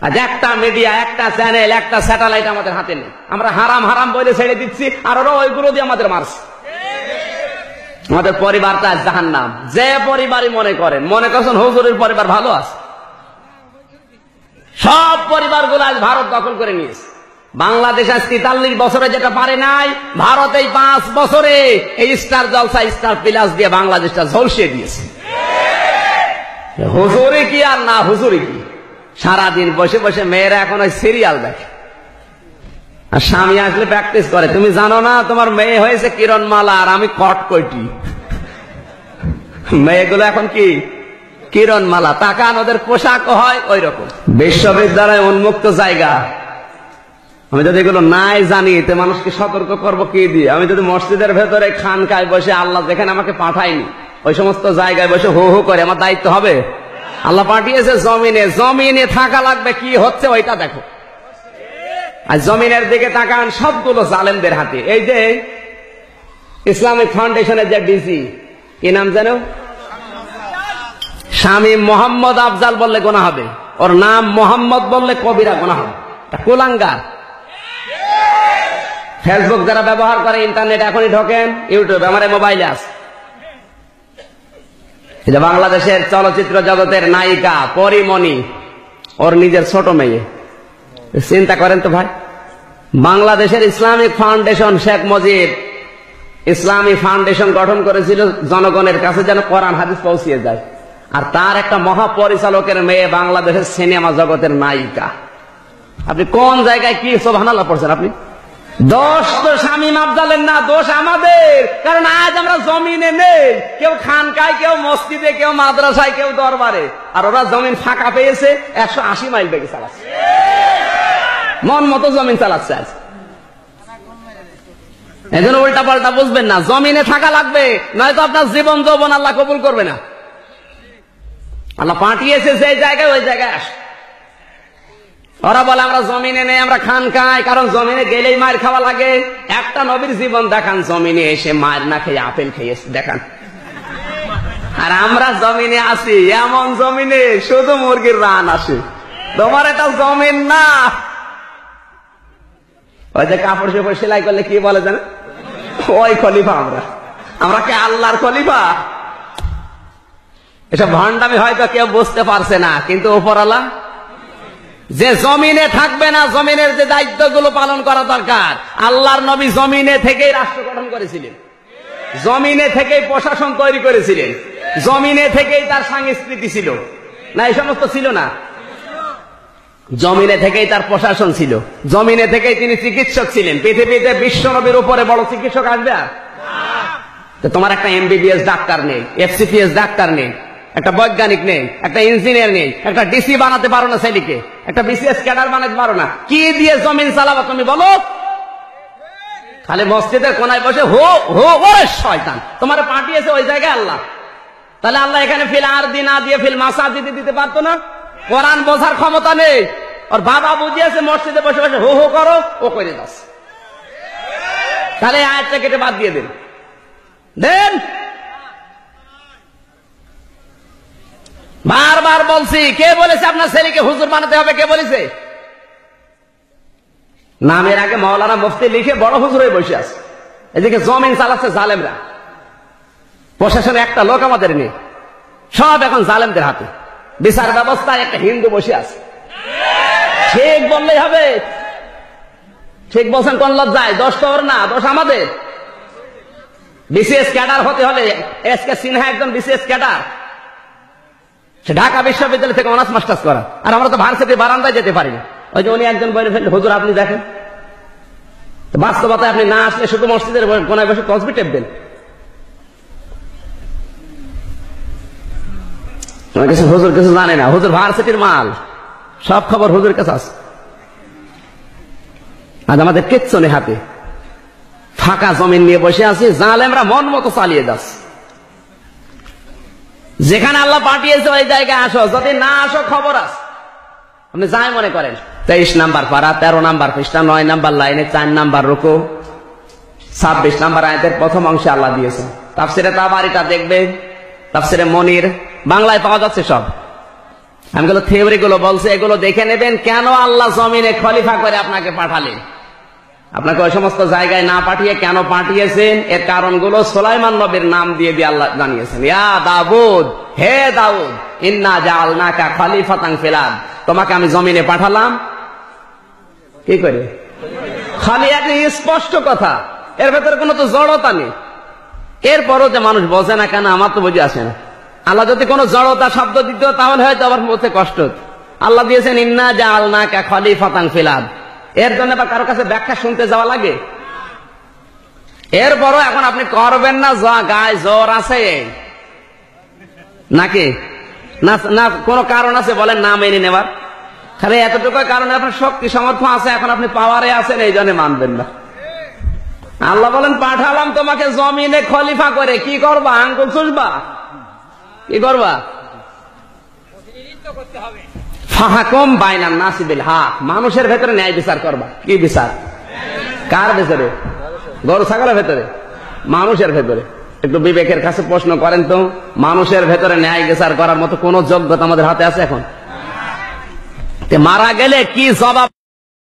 আজ একটা মিডিয়া, একটা চ্যানেল, একটা স্যাটেলাইট আমাদের হাতে নেই। আমরা হারাম হারাম বলে ছেড়ে দিচ্ছি, আর ওরা ওইগুলো দিয়ে আমাদের মারছে। আমাদের পরিবারটা জাহান্নাম। যে পরিবারই মনে করছেন হুজুরের পরিবার ভালো আছে, সব পরিবারগুলো আজ ভারত দখল করে নিয়েছে। বাংলাদেশ আজ 43 বছরে যেটা পারে নাই, ভারত এই 5 বছরে এই স্টার জলসা, স্টার প্লাস দিয়ে বাংলাদেশটা ঝলসিয়ে দিয়েছে। হুজুরি কি আর না হুজুরি কি, সারাদিন বসে বসে মেয়েরা এখন ওই সিরিয়াল দেখে, আর স্বামী আসলে প্র্যাকটিস করে। তুমি জানো না তোমার মেয়ে হয়েছে কিরণমালা, আর আমি কটকটি। মেয়েগুলো এখন কি কিরণমালা, তাকান ওদের পোশাক হয় ওই রকম। বিশ্ববিদ্যালয় উন্মুক্ত জায়গা, আমি যদি এগুলো নাই জানি তো মানুষকে সতর্ক করবো কি দিয়ে? আমি যদি মসজিদের ভেতরে খানকায় বসে, আল্লাহ যেখানে আমাকে পাঠায়নি ওই সমস্ত জায়গায় বসে হো হো করে, আমার দায়িত্ব হবে? আল্লাহ পাঠিয়েছে জমিনে, জমিনে থাকা লাগবে, কি হচ্ছে ওইটা দেখো। আর জমিনের দিকে তাকান, সবগুলো জালেমদের হাতে। এই যে ইসলামিক ফাউন্ডেশনের যে ডিসি, কি নাম জানো? শামীম মোহাম্মদ আফজাল বললে গোনা হবে, ওর নাম মোহাম্মদ বললে কবিরা গোনা হবে। কুলাঙ্গার। ফেসবুক যারা ব্যবহার করে, ইন্টারনেট এখনই ঢোকেন, ইউটিউব আমার মোবাইলে আছে। এটা বাংলাদেশের চলচ্চিত্র জগতের নায়িকা পরিমণি, ওর নিজের ছোট মেয়ে। চিন্তা করেন তো ভাই, বাংলাদেশের ইসলামিক ফাউন্ডেশন, শেখ মুজিব ইসলামী ফাউন্ডেশন গঠন করেছিল জনগণের কাছে যেন কোরআন হাদিস পৌঁছিয়ে যায়, আর তার একটা মহাপরিচালকের মেয়ে বাংলাদেশের সিনেমা জগতের নায়িকা। আপনি কোন জায়গায় কি সুবহানাল্লাহ পড়ছেন? আপনি দোষ তো শামীম আফজালের না, দোষ আমাদের। কারণ আজ আমরা জমিনে নেই, কেউ খানকায়, কেউ মসজিদে, কেউ মাদ্রাসায়, কেউ দরবারে, আর ওরা জমিন ফাঁকা পেয়েছে, 180 মাইল বেগে চালাচ্ছে, মন মতো জমিন চালাচ্ছে আজ। এজন্য উল্টা পাল্টা বুঝবেন না, জমিনে থাকা লাগবে, নয়তো আপনার জীবন যৌবন আল্লাহ কবুল করবে না। আল্লাহ পাঠিয়েছে যে জায়গায়, ওই জায়গায় আস। ওরা বলে আমরা জমিনে নেই, আমরা খানকায়, কারণ জমিনে গেলেই মায়ের খাওয়া লাগে। একটা নবীর জীবন দেখান জমিনে এসে মায়ের না খেয়ে আপেল খেয়েছে দেখান। আর আমরা জমিনে আছি, এমন জমিনে শুধু মুরগির রান আসে। তোমার এটা জমিন না। ওই যে কাপড় চোপড় সেলাই করলে কি বলে জানেন? ওই খলিফা আমরা। আমরা কি আল্লাহর খলিফা? এসব ভণ্ডামি হয়তো কেউ বুঝতে পারছে না, কিন্তু উপরওয়ালা যে জমিনে থাকবে না, জমিনের যে দায়িত্বগুলো পালন করা দরকার। আল্লাহর নবী জমিনে থেকেই রাষ্ট্র গঠন করেছিলেন, জমিনে থেকেই প্রশাসন তৈরি করেছিলেন, জমিনে থেকেই তার সংস্কৃতি ছিল না? এই সমস্ত ছিল না? জমিনে থেকেই তার প্রশাসন ছিল, জমিনে থেকেই তিনি চিকিৎসক ছিলেন। পৃথিবীতে বিশ্ব নবীর উপরে বড় চিকিৎসক আসবে আর? তো তোমার একটা MBBS ডাক্তার নেই, FCPS ডাক্তার নেই, একটা বৈজ্ঞানিক নেই, একটা ইঞ্জিনিয়ার নেই, একটা ডিসি বানাতে পারো না ছেলেকে, একটা BCS ক্যাডার বানাতে পারো না, কি দিয়ে জমিন চালাবা তুমি বলো? খালি মসজিদের কোনায় বসে হো হো ওরে শয়তান, তোমার পাঠিয়েছে ওই জায়গায় আল্লাহ। তাহলে আল্লাহ এখানে ফিল আরদি না দিয়ে ফিল মাসাজিদে দিতে পারতো না? কোরআন বোঝার ক্ষমতা নেই, ওর বাবা বুঝিয়েছে মসজিদে বসে বসে হো হো করো, ও করে দাস। তাহলে আয়াতটা কেটে বাদ দিয়ে দেন। বারবার বলছি, কে বলেছে আপনার ছেলেকে হুজুর বানাতে হবে? কে বলেছে? নামের আগে মাওলানা মুফতি লিখে বড় হুজুর হয়ে বসে আছে। এদিকে জমিন চালাচ্ছে জালেমরা, প্রশাসনে একটা লোক আমাদের নেই, সব এখন জালেমদের হাতে। বিচার ব্যবস্থায় একটা হিন্দু বসে আছে। ঠিক বললেই হবে? ঠিক বলছেন কোন লজ্জায়? দোষ তো ওর না, দোষ আমাদের। BCS ক্যাডার হতে হলে SK সিনহা একজন BCS ক্যাডার, সে ঢাকা বিশ্ববিদ্যালয় থেকে অনার্স মাস্টার্স করা, আর আমরা তো ভার্সিটি বারান্দায় যেতে পারি না। ওই যে উনি একজন বলে ফেললেন হুজুর আপনি দেখেন, বাস্তবতায় আপনি না আসলে শুধু মসজিদের কোনায় বসে তসবি টেপবেন। কিছু হুজুর কিছু জানে না, হুজুর ভার্সিটির মাল, সব খবর হুজুর কাছে আছে। আজ আমাদের কিচ্ছু নেই হাতে, ফাঁকা জমিন নিয়ে বসে আছি, জালেমরা মন মতো চালিয়ে যাচ্ছে। যেখানে আল্লাহ পাঠিয়েছে ওই জায়গায় আসো, যদি না আসো খবর আছে। আপনি যাই মনে করেন, 23 নাম্বার পারা, 13 নাম্বার পৃষ্ঠা, 9 নাম্বার লাইনে, 4 নাম্বার রুকু, 26 নাম্বার আয়াতের প্রথম অংশে আল্লাহ দিয়েছেন। তাফসিরে তাবারিটা দেখবে, তাফসিরে মনির বাংলায় পাওয়া যাচ্ছে সব। আমি গুলো থিওরি গুলো বলছে, এগুলো দেখে নেবেন কেন আল্লাহ জমিনে খলিফা করে আপনাকে পাঠালেন। আপনাকে ওই সমস্ত জায়গায় না পাঠিয়ে কেন পাঠিয়েছেন, এর কারণগুলো সুলাইমান নবীর নাম দিয়ে দিয়ে আল্লাহ জানিয়েছেন। ইয়া দাউদ, হে দাউদ, ইন্না জাআলনাকা খলিফাতান ফিল আরদ, তোমাকে আমি জমিনে পাঠালাম কি করে? খালি এক স্পষ্ট কথা, এর ভেতরে কোনো তো জড়তা নেই। এরপরও যে মানুষ বোঝে না কেন, আমার তো বুঝে আসে না। আল্লাহ যদি কোনো জড়তা শব্দ দিত তাহলে হয়তো আবার বলতে কষ্ট হতো। আল্লাহ দিয়েছেন ইন্না জাআলনাকা খলিফাতান ফিল আরদ, এর জন্য বা কারো কাছে ব্যাখ্যা শুনতে যাওয়া লাগে? এরপরও এখন আপনি করবেন না, গায়ে জ্বর আছে নাকি না কোন কারণ আছে বলেন না মেনে নেওয়ার? খালি এতটুকু কারণে আপনার শক্তি সামর্থ্য আছে, এখন আপনি পাওয়ারে আছেন, এই জন্য মানবেন না। আল্লাহ বলেন পাঠালাম তোমাকে জমিনে খলিফা করে, কি করবা? আঙ্গুল চুষবা? কি করবা? ফাহাকুম বাইনান নাসি বিল হক, মানুষের ভেতরে ন্যায় বিচার করবা। কি বিচার? কার ভেতরে? গরু ছাগলের ভেতরে? মানুষের ভেতরে। একটু বিবেকের কাছে প্রশ্ন করেন তো, মানুষের ভেতরে ন্যায় বিচার করার মতো কোন যোগ্যতা আমাদের হাতে আছে এখন? মারা গেলে কি জবাব